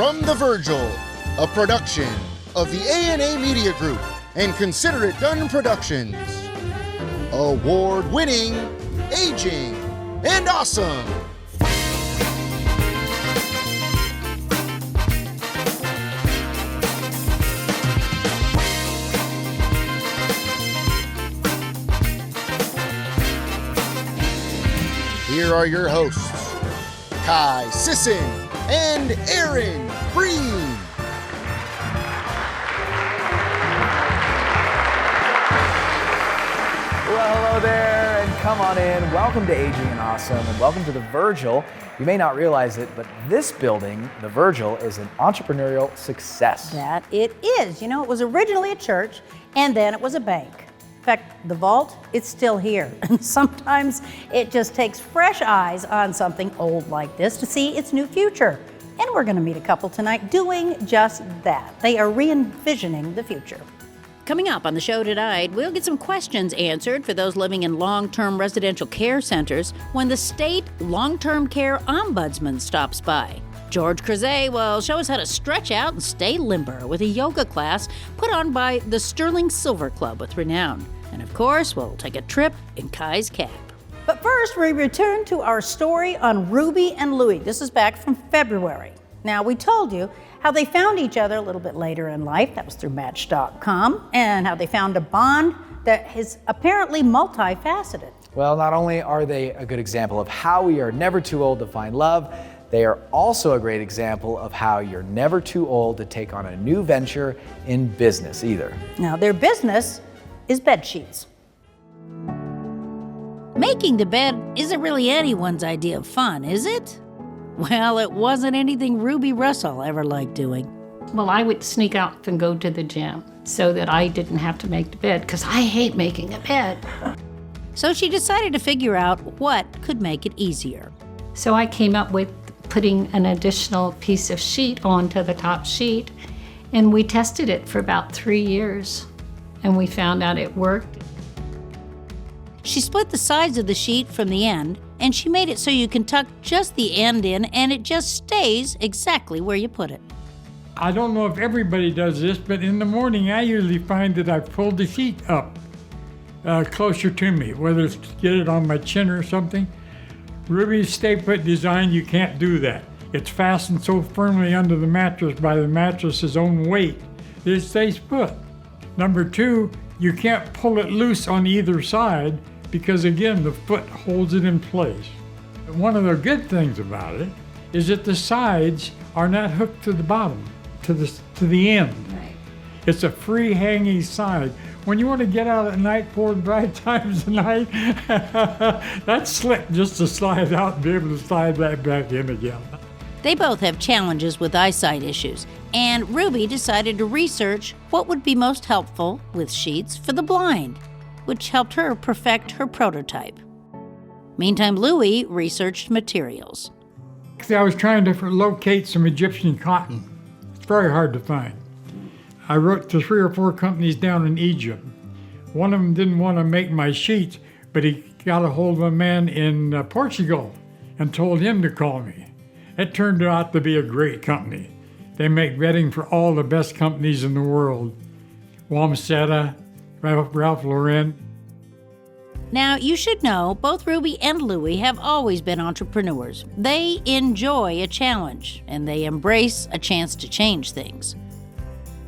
From the Virgil, a production of the A&A Media Group and Consider It Done Productions. Award-winning, aging, and awesome. Here are your hosts, Kai Sisson and Aaron Breen. Well, hello there, and come on in. Welcome to Aging and Awesome, and welcome to the Virgil. You may not realize it, but this building, the Virgil, is an entrepreneurial success. That it is. You know, it was originally a church, and then it was a bank. In fact, the vault, it's still here. And sometimes it just takes fresh eyes on something old like this to see its new future. And we're going to meet a couple tonight doing just that. They are re-envisioning the future. Coming up on the show tonight, we'll get some questions answered for those living in long-term residential care centers when the state long-term care ombudsman stops by. George Crozet will show us how to stretch out and stay limber with a yoga class put on by the Sterling Silver Club with Renown. And of course, we'll take a trip in Kai's cab. But first, we return to our story on Ruby and Louie. This is back from February. Now, we told you how they found each other a little bit later in life. That was through Match.com, and how they found a bond that is apparently multifaceted. Well, not only are they a good example of how we are never too old to find love, they are also a great example of how you're never too old to take on a new venture in business either. Now, their business is bed sheets. Making the bed isn't really anyone's idea of fun, is it? Well, it wasn't anything Ruby Russell ever liked doing. Well, I would sneak out and go to the gym so that I didn't have to make the bed, because I hate making a bed. So she decided to figure out what could make it easier. So I came up with putting an additional piece of sheet onto the top sheet, and we tested it for about 3 years, and we found out it worked. She split the sides of the sheet from the end, and she made it so you can tuck just the end in and it just stays exactly where you put it. I don't know if everybody does this, but in the morning I usually find that I pull the sheet up closer to me, whether it's to get it on my chin or something. Ruby's stay-put design, you can't do that. It's fastened so firmly under the mattress by the mattress's own weight that it stays put. Number two, you can't pull it loose on either side because, again, the foot holds it in place. One of the good things about it is that the sides are not hooked to the bottom, to the end. Right. It's a free hanging side. When you want to get out at night, 4 to 5 times a night, that's slick just to slide out and be able to slide that back in again. They both have challenges with eyesight issues, and Ruby decided to research what would be most helpful with sheets for the blind, which helped her perfect her prototype. Meantime, Louie researched materials. I was trying to locate some Egyptian cotton. It's very hard to find. I wrote to 3 or 4 companies down in Egypt. One of them didn't want to make my sheets, but he got a hold of a man in Portugal and told him to call me. It turned out to be a great company. They make bedding for all the best companies in the world. Wamsetta, Ralph Lauren. Now, you should know both Ruby and Louie have always been entrepreneurs. They enjoy a challenge, and they embrace a chance to change things.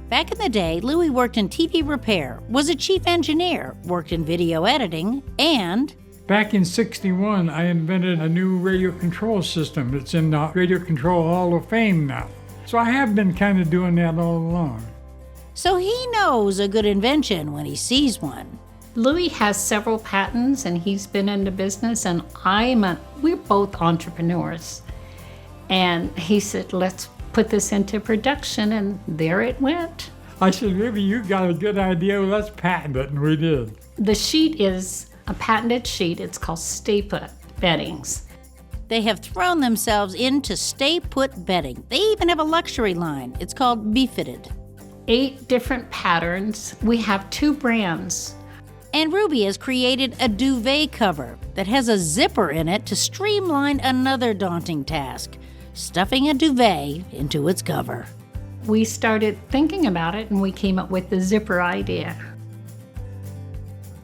Back in the day, Louie worked in TV repair, was a chief engineer, worked in video editing, and... Back in '61, I invented a new radio control system that's in the Radio Control Hall of Fame now. So I have been kind of doing that all along. So he knows a good invention when he sees one. Louis has several patents, and he's been in the business, and we're both entrepreneurs. And he said, let's put this into production, and there it went. I said, maybe you got a good idea, well, let's patent it, and we did. The sheet is a patented sheet. It's called Stay Put Beddings. They have thrown themselves into stay put bedding. They even have a luxury line. It's called Be Fitted. 8 different patterns. We have 2 brands. And Ruby has created a duvet cover that has a zipper in it to streamline another daunting task. stuffing a duvet into its cover. We started thinking about it and we came up with the zipper idea,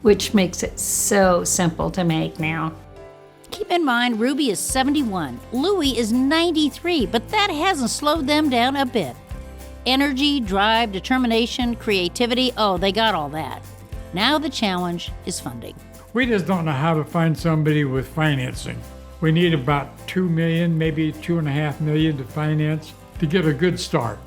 which makes it so simple to make now. Keep in mind, Ruby is 71, Louie is 93, but that hasn't slowed them down a bit. Energy, drive, determination, creativity, they got all that. Now the challenge is funding. We just don't know how to find somebody with financing. We need about $2 million, maybe $2.5 million to finance to get a good start.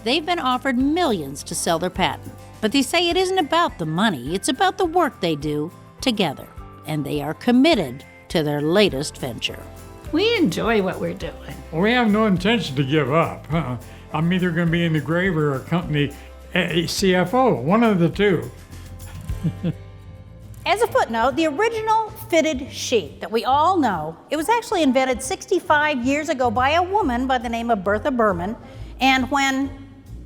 They've been offered millions to sell their patent, but they say it isn't about the money, it's about the work they do together, and they are committed to their latest venture. We enjoy what we're doing. Well, we have no intention to give up. I'm either going to be in the grave or a company CFO, one of the two. As a footnote, the original fitted sheet that we all know, it was actually invented 65 years ago by a woman by the name of Bertha Berman. And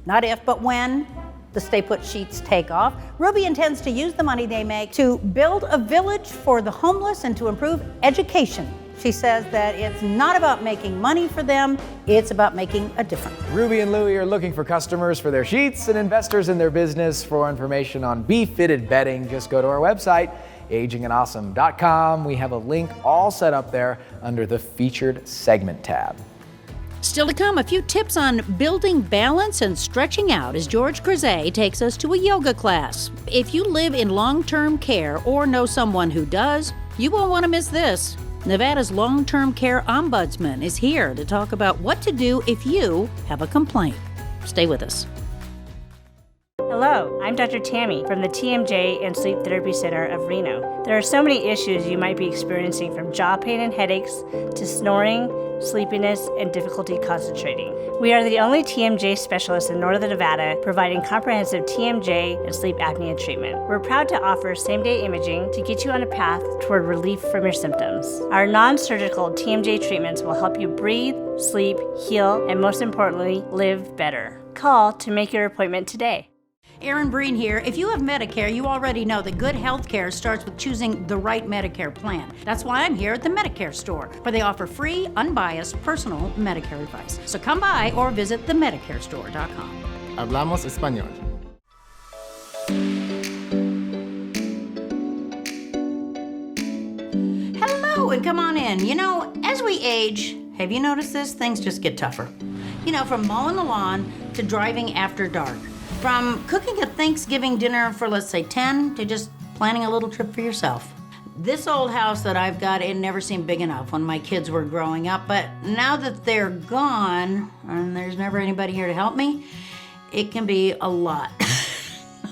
not if, but when the Stay Put sheets take off, Ruby intends to use the money they make to build a village for the homeless and to improve education. She says that it's not about making money for them, it's about making a difference. Ruby and Louie are looking for customers for their sheets and investors in their business. For information on Be-Fitted bedding, just go to our website, agingandawesome.com. We have a link all set up there under the Featured Segment tab. Still to come, a few tips on building balance and stretching out as George Crozet takes us to a yoga class. If you live in long-term care or know someone who does, you won't want to miss this. Nevada's long-term care ombudsman is here to talk about what to do if you have a complaint. Stay with us. Hello, I'm Dr. Tammy from the TMJ and Sleep Therapy Center of Reno. There are so many issues you might be experiencing, from jaw pain and headaches to snoring, sleepiness, and difficulty concentrating. We are the only TMJ specialists in Northern Nevada providing comprehensive TMJ and sleep apnea treatment. We're proud to offer same-day imaging to get you on a path toward relief from your symptoms. Our non-surgical TMJ treatments will help you breathe, sleep, heal, and most importantly, live better. Call to make your appointment today. Erin Breen here. If you have Medicare, you already know that good health care starts with choosing the right Medicare plan. That's why I'm here at the Medicare store, where they offer free, unbiased, personal Medicare advice. So come by or visit themedicarestore.com. Hablamos español. Hello, and come on in. You know, as we age, have you noticed this? Things just get tougher. You know, from mowing the lawn to driving after dark. From cooking a Thanksgiving dinner for, let's say, 10 to just planning a little trip for yourself. This old house that I've got, it never seemed big enough when my kids were growing up, but now that they're gone and there's never anybody here to help me, it can be a lot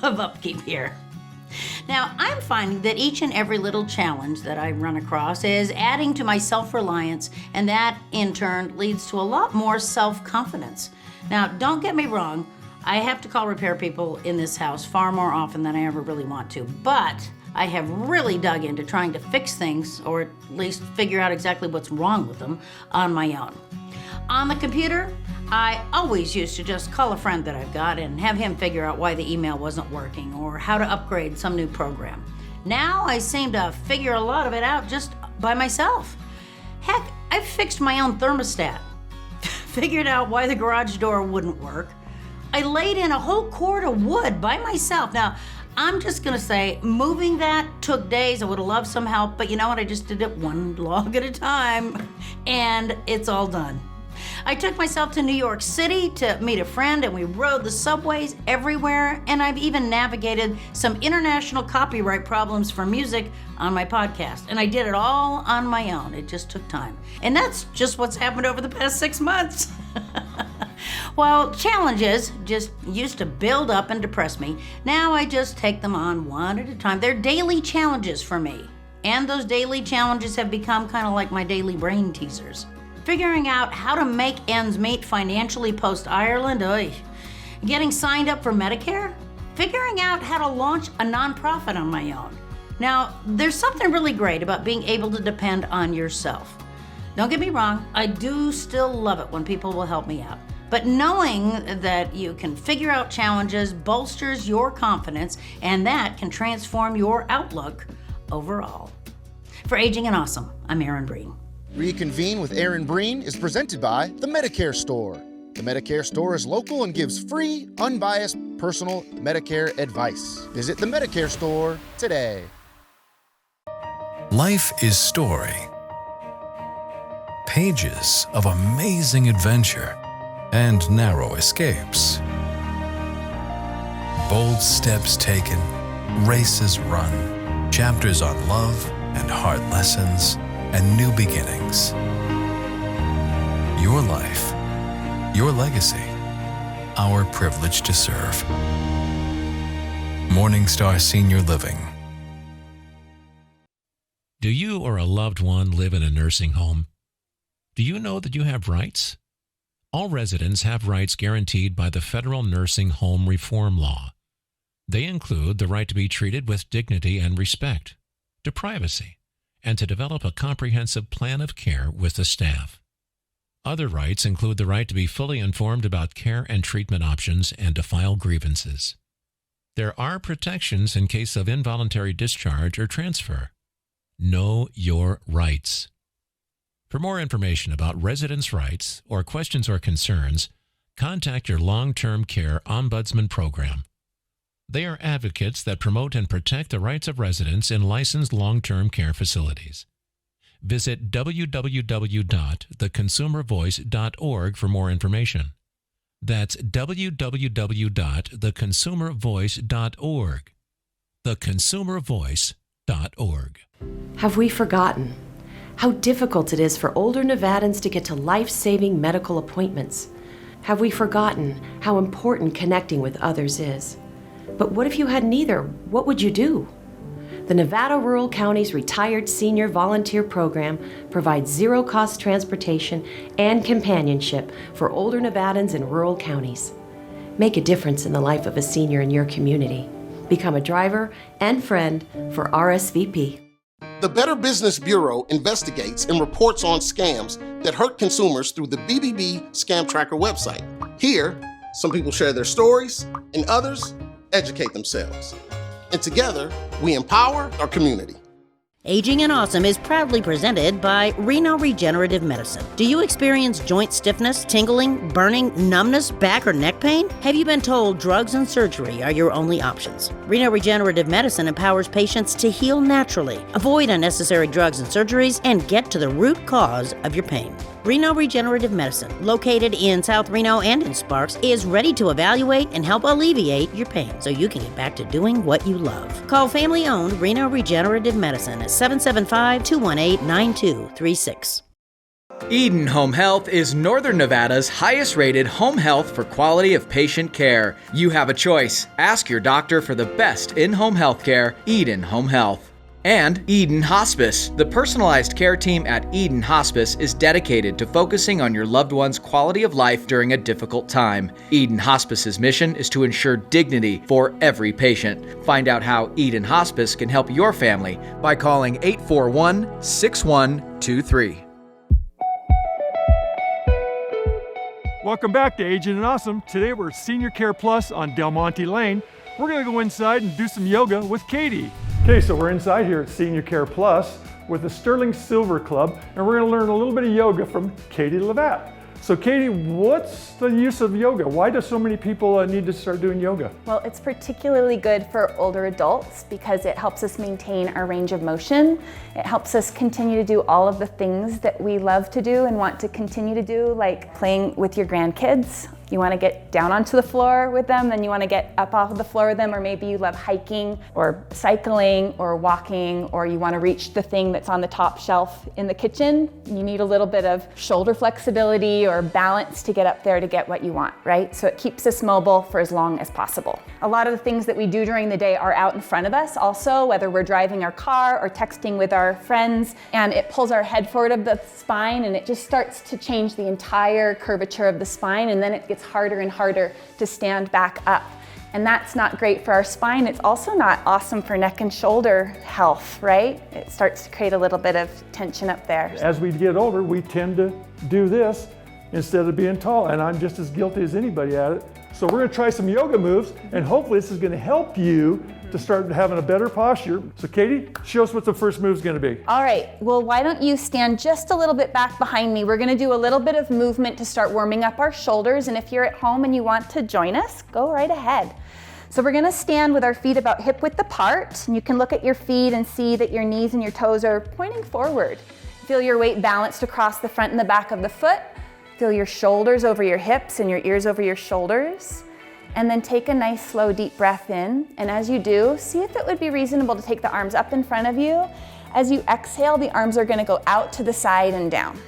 of upkeep here. Now, I'm finding that each and every little challenge that I run across is adding to my self-reliance, and that in turn leads to a lot more self-confidence. Now, don't get me wrong, I have to call repair people in this house far more often than I ever really want to, but I have really dug into trying to fix things, or at least figure out exactly what's wrong with them, on my own. On the computer, I always used to just call a friend that I've got and have him figure out why the email wasn't working or how to upgrade some new program. Now I seem to figure a lot of it out just by myself. Heck, I've fixed my own thermostat, figured out why the garage door wouldn't work. I laid in a whole cord of wood by myself. Now, I'm just gonna say, moving that took days. I would have loved some help, but you know what? I just did it one log at a time, and it's all done. I took myself to New York City to meet a friend, and we rode the subways everywhere, and I've even navigated some international copyright problems for music on my podcast, and I did it all on my own. It just took time. And that's just what's happened over the past 6 months. While challenges just used to build up and depress me, now I just take them on one at a time. They're daily challenges for me. And those daily challenges have become kind of like my daily brain teasers. Figuring out how to make ends meet financially post-Ireland, getting signed up for Medicare, figuring out how to launch a nonprofit on my own. Now, there's something really great about being able to depend on yourself. Don't get me wrong, I do still love it when people will help me out. But knowing that you can figure out challenges bolsters your confidence, and that can transform your outlook overall. For Aging and Awesome, I'm Erin Breen. Reconvene with Aaron Breen is presented by the Medicare Store. The Medicare Store is local and gives free, unbiased, personal Medicare advice. Visit the Medicare Store today. Life is story. Pages of amazing adventure and narrow escapes. Bold steps taken, races run, chapters on love and hard lessons and new beginnings. Your life, your legacy, our privilege to serve. Morningstar Senior Living. Do you or a loved one live in a nursing home? Do you know that you have rights? All residents have rights guaranteed by the Federal Nursing Home Reform Law. They include the right to be treated with dignity and respect, to privacy, and to develop a comprehensive plan of care with the staff. Other rights include the right to be fully informed about care and treatment options and to file grievances. There are protections in case of involuntary discharge or transfer. Know your rights. For more information about residents' rights or questions or concerns, contact your long-term care ombudsman program. They are advocates that promote and protect the rights of residents in licensed long-term care facilities. Visit www.theconsumervoice.org for more information. That's www.theconsumervoice.org. Theconsumervoice.org. Have we forgotten how difficult it is for older Nevadans to get to life-saving medical appointments? Have we forgotten how important connecting with others is? But what if you had neither? What would you do? The Nevada Rural Counties Retired Senior Volunteer Program provides zero-cost transportation and companionship for older Nevadans in rural counties. Make a difference in the life of a senior in your community. Become a driver and friend for RSVP. The Better Business Bureau investigates and reports on scams that hurt consumers through the BBB Scam Tracker website. Here, some people share their stories, and others educate themselves. And together, we empower our community. Aging and Awesome is proudly presented by Reno Regenerative Medicine. Do you experience joint stiffness, tingling, burning, numbness, back or neck pain? Have you been told drugs and surgery are your only options? Reno Regenerative Medicine empowers patients to heal naturally, avoid unnecessary drugs and surgeries, and get to the root cause of your pain. Reno Regenerative Medicine, located in South Reno and in Sparks, is ready to evaluate and help alleviate your pain so you can get back to doing what you love. Call family-owned Reno Regenerative Medicine at 775-218-9236. Eden Home Health is Northern Nevada's highest-rated home health for quality of patient care. You have a choice. Ask your doctor for the best in-home health care, Eden Home Health. And Eden Hospice. The personalized care team at Eden Hospice is dedicated to focusing on your loved one's quality of life during a difficult time. Eden Hospice's mission is to ensure dignity for every patient. Find out how Eden Hospice can help your family by calling 841-6123. Welcome back to Aging and Awesome. Today we're at Senior Care Plus on Del Monte Lane. We're going to go inside and do some yoga with Katie. Okay, so we're inside here at Senior Care Plus with the Sterling Silver Club, and we're going to learn a little bit of yoga from Katie Levatt. So Katie, what's the use of yoga? Why do so many people need to start doing yoga? Well, it's particularly good for older adults because it helps us maintain our range of motion. It helps us continue to do all of the things that we love to do and want to continue to do, like playing with your grandkids. You want to get down onto the floor with them, then you want to get up off of the floor with them, or maybe you love hiking or cycling or walking, or you want to reach the thing that's on the top shelf in the kitchen. You need a little bit of shoulder flexibility or balance to get up there to get what you want, right? So it keeps us mobile for as long as possible. A lot of the things that we do during the day are out in front of us also, whether we're driving our car or texting with our friends, and it pulls our head forward of the spine, and it just starts to change the entire curvature of the spine, and then it gets harder and harder to stand back up. And that's not great for our spine. It's also not awesome for neck and shoulder health, right? It starts to create a little bit of tension up there. As we get older, we tend to do this instead of being tall, and I'm just as guilty as anybody at it. So we're gonna try some yoga moves, and hopefully this is gonna help you to start having a better posture. So Katie, show us what the first move is gonna be. All right, well, why don't you stand just a little bit back behind me? We're gonna do a little bit of movement to start warming up our shoulders, and if you're at home and you want to join us, go right ahead. So we're gonna stand with our feet about hip width apart, and you can look at your feet and see that your knees and your toes are pointing forward. Feel your weight balanced across the front and the back of the foot. Feel your shoulders over your hips and your ears over your shoulders. And then take a nice, slow, deep breath in. And as you do, see if it would be reasonable to take the arms up in front of you. As you exhale, the arms are gonna go out to the side and down.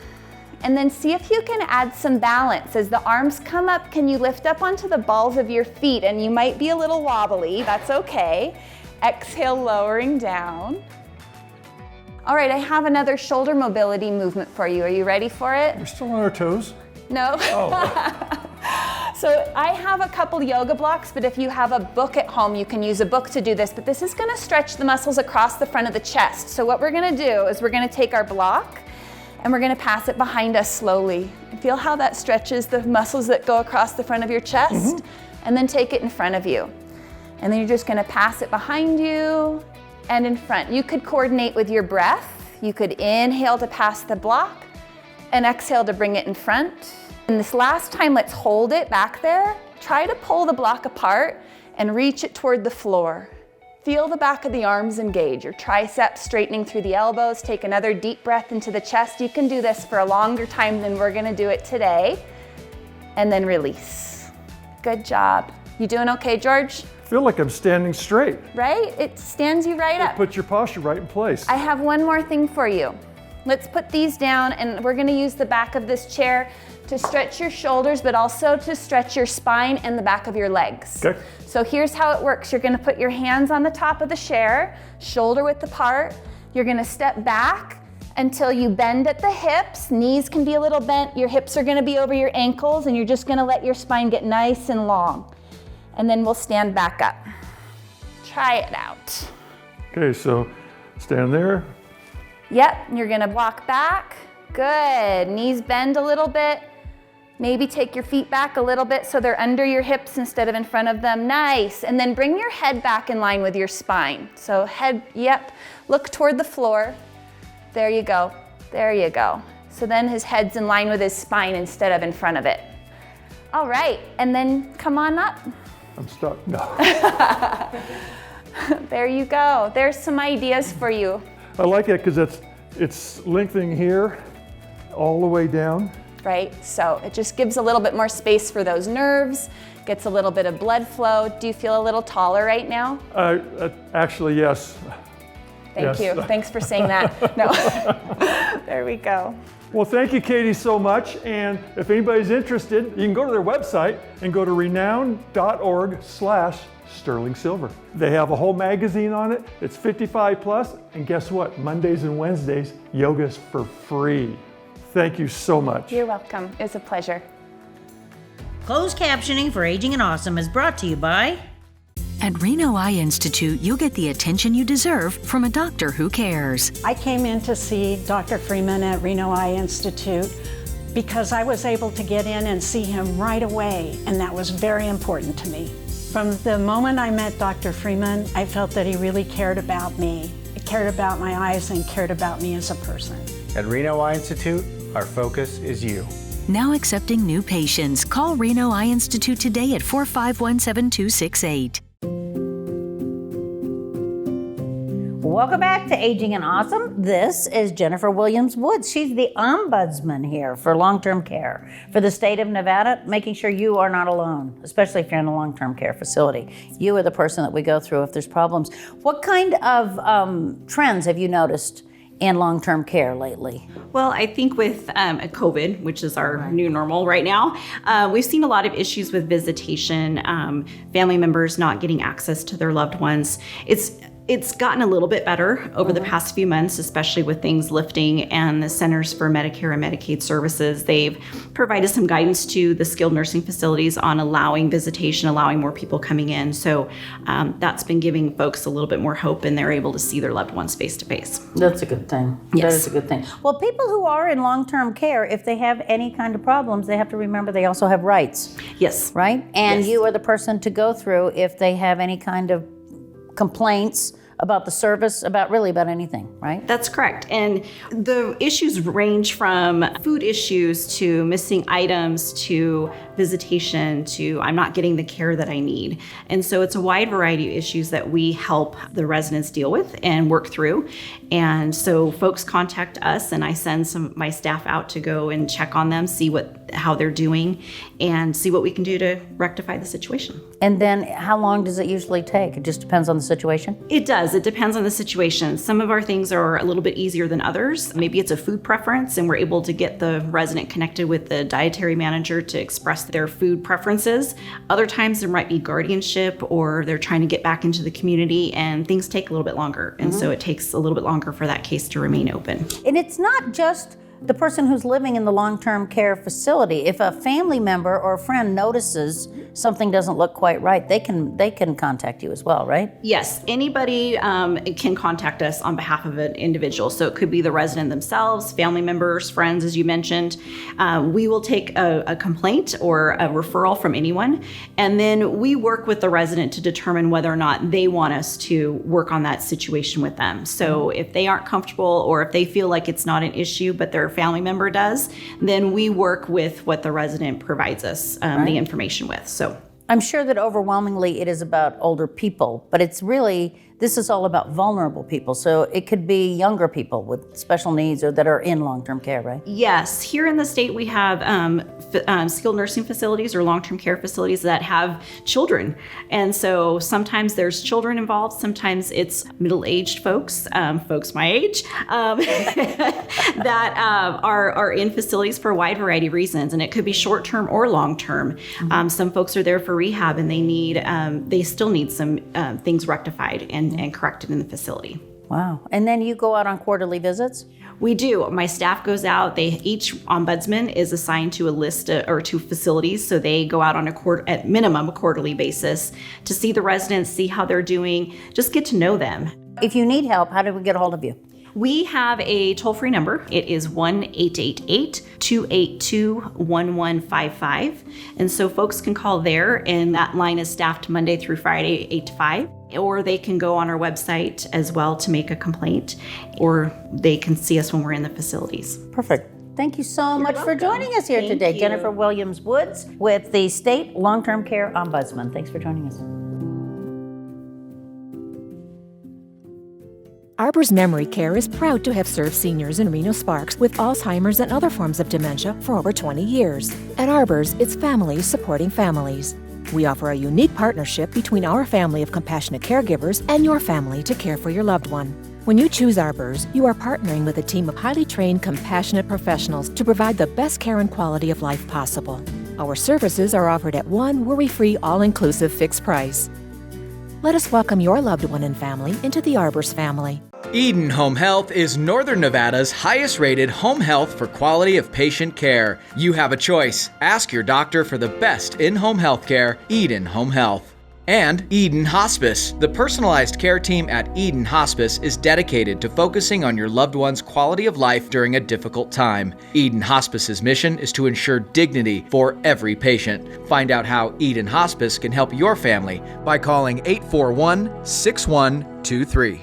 And then see if you can add some balance. As the arms come up, can you lift up onto the balls of your feet? And you might be a little wobbly, that's okay. Exhale, lowering down. All right, I have another shoulder mobility movement for you. Are you ready for it? We're still on our toes? No. Oh. So I have a couple yoga blocks, but if you have a book at home, you can use a book to do this, but this is gonna stretch the muscles across the front of the chest. So what we're gonna do is we're gonna take our block and we're gonna pass it behind us slowly. Feel how that stretches the muscles that go across the front of your chest, and then take it in front of you. And then you're just gonna pass it behind you and in front. You could coordinate with your breath. You could inhale to pass the block and exhale to bring it in front. And this last time, let's hold it back there. Try to pull the block apart and reach it toward the floor. Feel the back of the arms engage, your triceps straightening through the elbows. Take another deep breath into the chest. You can do this for a longer time than we're gonna do it today. And then release. Good job. You doing okay, George? I feel like I'm standing straight. Right? It stands you right up. Put your posture right in place. I have one more thing for you. Let's put these down, and we're gonna use the back of this chair to stretch your shoulders, but also to stretch your spine and the back of your legs. Okay. So here's how it works. You're gonna put your hands on the top of the chair, shoulder width apart. You're gonna step back until you bend at the hips. Knees can be a little bent. Your hips are gonna be over your ankles, and you're just gonna let your spine get nice and long. And then we'll stand back up. Try it out. Okay, so stand there. Yep, you're gonna walk back. Good, knees bend a little bit. Maybe take your feet back a little bit so they're under your hips instead of in front of them. Nice, and then bring your head back in line with your spine. So head, yep, look toward the floor. There you go, there you go. So then his head's in line with his spine instead of in front of it. All right, and then come on up. I'm stuck, no. There you go, there's some ideas for you. I like it because it's lengthening here all the way down. Right, so it just gives a little bit more space for those nerves, gets a little bit of blood flow. Do you feel a little taller right now? Actually, yes. Thank you, thanks for saying that. No, there we go. Well, thank you, Katie, so much. And if anybody's interested, you can go to their website and go to renown.org/Sterling Silver. They have a whole magazine on it. It's 55 plus. And guess what? Mondays and Wednesdays, yoga's for free. Thank you so much. You're welcome. It was a pleasure. Closed captioning for Aging and Awesome is brought to you by... At Reno Eye Institute, you'll get the attention you deserve from a doctor who cares. I came in to see Dr. Freeman at Reno Eye Institute because I was able to get in and see him right away, and that was very important to me. From the moment I met Dr. Freeman, I felt that he really cared about me. He cared about my eyes and cared about me as a person. At Reno Eye Institute, our focus is you. Now accepting new patients. Call Reno Eye Institute today at 451-7268. Welcome back to Aging and Awesome. This is Jennifer Williams Woods. She's the ombudsman here for long-term care for the state of Nevada, making sure you are not alone, especially if you're in a long-term care facility. You are the person that we go through if there's problems. What kind of trends have you noticed in long-term care lately? Well, I think with COVID, which is our new normal right now, we've seen a lot of issues with visitation, family members not getting access to their loved ones. It's It's gotten a little bit better over the past few months, especially with things lifting, and the Centers for Medicare and Medicaid Services, they've provided some guidance to the skilled nursing facilities on allowing visitation, allowing more people coming in. So that's been giving folks a little bit more hope, and they're able to see their loved ones face to face. That's a good thing. Yes. That is a good thing. Well, people who are in long-term care, if they have any kind of problems, they have to remember they also have rights. Yes. Right? And Yes. you are the person to go through if they have any kind of complaints about the service, about anything, right? That's correct. And the issues range from food issues to missing items to visitation to I'm not getting the care that I need. And so it's a wide variety of issues that we help the residents deal with and work through. And so folks contact us, and I send some of my staff out to go and check on them, see how they're doing, and see what we can do to rectify the situation. And then how long does it usually take? It just depends on the situation? It does. It depends on the situation. Some of our things are a little bit easier than others. Maybe it's a food preference, and we're able to get the resident connected with the dietary manager to express their food preferences. Other times there might be guardianship, or they're trying to get back into the community, and things take a little bit longer. And so it takes a little bit longer for that case to remain open. And it's not just the person who's living in the long-term care facility. If a family member or a friend notices something doesn't look quite right, they can contact you as well, right? Yes, anybody can contact us on behalf of an individual. So it could be the resident themselves, family members, friends, as you mentioned. We will take a complaint or a referral from anyone, and then we work with the resident to determine whether or not they want us to work on that situation with them. So if they aren't comfortable, or if they feel like it's not an issue, but their family member does, then we work with what the resident provides us the information with. So I'm sure that overwhelmingly it is about older people, but this is all about vulnerable people. So it could be younger people with special needs or that are in long-term care, right? Yes, here in the state we have skilled nursing facilities or long-term care facilities that have children. And so sometimes there's children involved, sometimes it's middle-aged folks, folks my age, that are in facilities for a wide variety of reasons. And it could be short-term or long-term. Some folks are there for rehab, and they still need some things rectified and corrected in the facility. Wow. And then you go out on quarterly visits? We do. My staff goes out. Each ombudsman is assigned to a list or to facilities, so they go out on at minimum a quarterly basis to see the residents, see how they're doing, just get to know them. If you need help, how do we get a hold of you? We have a toll-free number. It is 1-888-282-1155. And so folks can call there, and that line is staffed Monday through Friday, 8 to 5. Or they can go on our website as well to make a complaint, or they can see us when we're in the facilities. Perfect. Thank you so much for joining us here today. you. Jennifer Williams-Woods with the State Long-Term Care Ombudsman. Thanks for joining us. Arbor's Memory Care is proud to have served seniors in Reno-Sparks with Alzheimer's and other forms of dementia for over 20 years. At Arbor's, it's families supporting families. We offer a unique partnership between our family of compassionate caregivers and your family to care for your loved one. When you choose Arbor's, you are partnering with a team of highly trained, compassionate professionals to provide the best care and quality of life possible. Our services are offered at one worry-free, all-inclusive fixed price. Let us welcome your loved one and family into the Arbor's family. Eden Home Health is Northern Nevada's highest-rated home health for quality of patient care. You have a choice. Ask your doctor for the best in-home health care, Eden Home Health. And Eden Hospice. The personalized care team at Eden Hospice is dedicated to focusing on your loved one's quality of life during a difficult time. Eden Hospice's mission is to ensure dignity for every patient. Find out how Eden Hospice can help your family by calling 841-6123.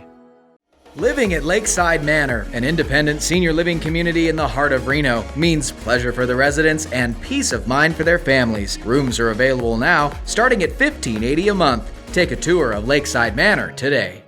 Living at Lakeside Manor, an independent senior living community in the heart of Reno, means pleasure for the residents and peace of mind for their families. Rooms are available now, starting at $15.80 a month. Take a tour of Lakeside Manor today.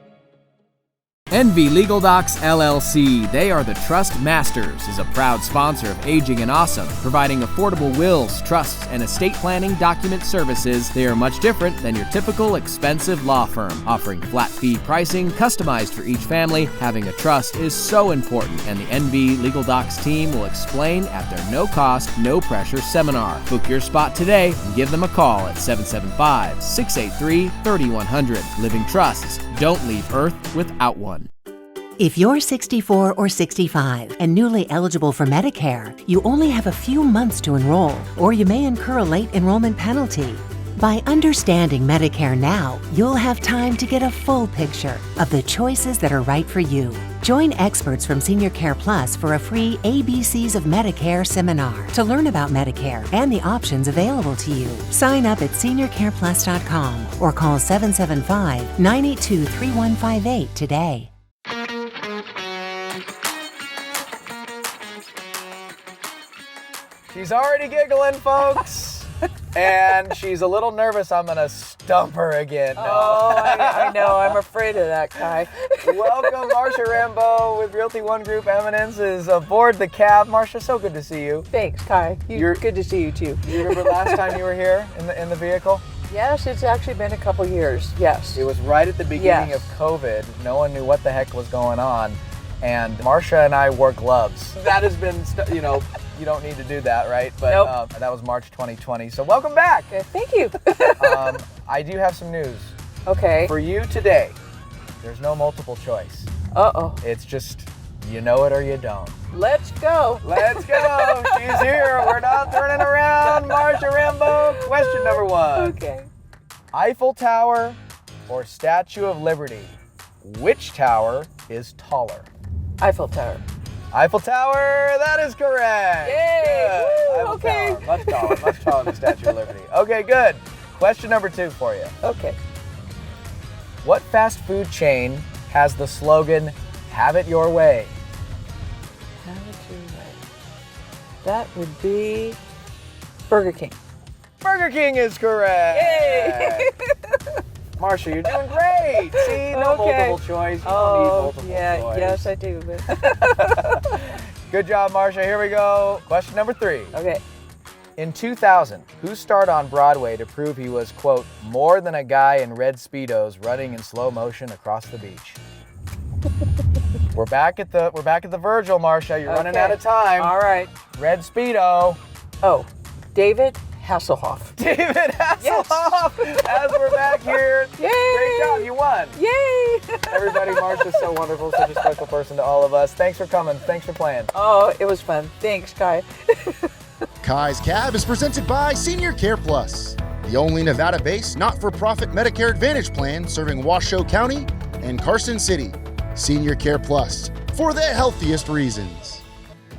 NV Legal Docs LLC, they are the Trust Masters, is a proud sponsor of Aging and Awesome, providing affordable wills, trusts, and estate planning document services. They are much different than your typical expensive law firm, offering flat fee pricing customized for each family. Having a trust is so important, and the NV Legal Docs team will explain at their no-cost, no-pressure seminar. Book your spot today and give them a call at 775-683-3100. Living trusts Don't leave Earth without one. If you're 64 or 65 and newly eligible for Medicare, you only have a few months to enroll, or you may incur a late enrollment penalty. By understanding Medicare now, you'll have time to get a full picture of the choices that are right for you. Join experts from Senior Care Plus for a free ABCs of Medicare seminar to learn about Medicare and the options available to you. Sign up at seniorcareplus.com or call 775-982-3158 today. She's already giggling, folks. And she's a little nervous I'm going to stump her again. No. Oh, I know. I'm afraid of that, Kai. Welcome, Marcia Rambeau with Realty One Group Eminence is aboard the cab. Marcia, so good to see you. Thanks, Kai. Good to see you, too. You remember last time you were here in the vehicle? Yes, it's actually been a couple years. Yes. It was right at the beginning of COVID. No one knew what the heck was going on. And Marcia and I wore gloves. That has been, you don't need to do that, right? But nope. That was March 2020. So welcome back. Okay, thank you. I do have some news. Okay. For you today, there's no multiple choice. Uh-oh. It's just, you know it or you don't. Let's go. Let's go. She's here. We're not turning around. Marcia Rambeau. Question number 1. Okay. Eiffel Tower or Statue of Liberty? Which tower is taller? Eiffel Tower. Eiffel Tower, that is correct. Yay! Woo, Eiffel okay. Tower, much taller than the Statue of Liberty. Okay, good. Question number 2 for you. Okay. What fast food chain has the slogan, "Have it your way"? Have it your way. That would be Burger King. Burger King is correct. Yay! Marcia, you're doing great. See, no multiple choice. You don't need multiple choice. Yes, I do. Good job, Marcia. Here we go. Question number 3. Okay. In 2000, who starred on Broadway to prove he was, quote, more than a guy in red Speedos running in slow motion across the beach? We're back at the Virgil, Marcia. You're running out of time. All right. Red Speedo. Oh, David Hasselhoff. David Hasselhoff. Yes. As we're back here. Yay! Great job. You won. Yay! Everybody, Marcia's so wonderful. Such a special person to all of us. Thanks for coming. Thanks for playing. Oh, it was fun. Thanks, Kai. Kai's Cab is presented by Senior Care Plus, the only Nevada-based not-for-profit Medicare Advantage plan serving Washoe County and Carson City. Senior Care Plus, for the healthiest reasons.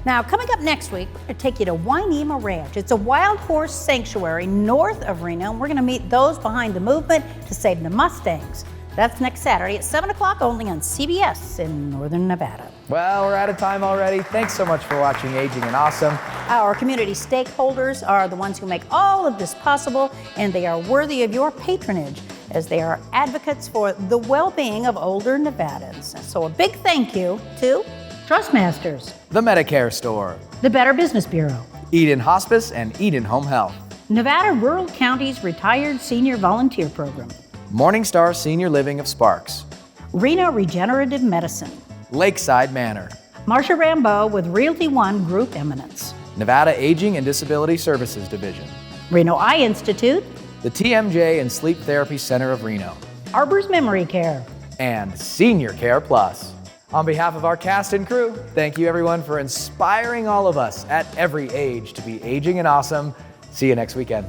Now, coming up next week, we're going to take you to Wainema Ranch. It's a wild horse sanctuary north of Reno, and we're going to meet those behind the movement to save the Mustangs. That's next Saturday at 7 o'clock only on CBS in Northern Nevada. Well, we're out of time already. Thanks so much for watching Aging and Awesome. Our community stakeholders are the ones who make all of this possible, and they are worthy of your patronage as they are advocates for the well-being of older Nevadans. So a big thank you to Trustmasters, The Medicare Store, the Better Business Bureau, Eden Hospice and Eden Home Health, Nevada Rural Counties Retired Senior Volunteer Program, Morningstar Senior Living of Sparks, Reno Regenerative Medicine, Lakeside Manor, Marcia Rambeau with Realty One Group Eminence, Nevada Aging and Disability Services Division, Reno Eye Institute, the TMJ and Sleep Therapy Center of Reno, Arbor's Memory Care, and Senior Care Plus. On behalf of our cast and crew, thank you everyone for inspiring all of us at every age to be aging and awesome. See you next weekend.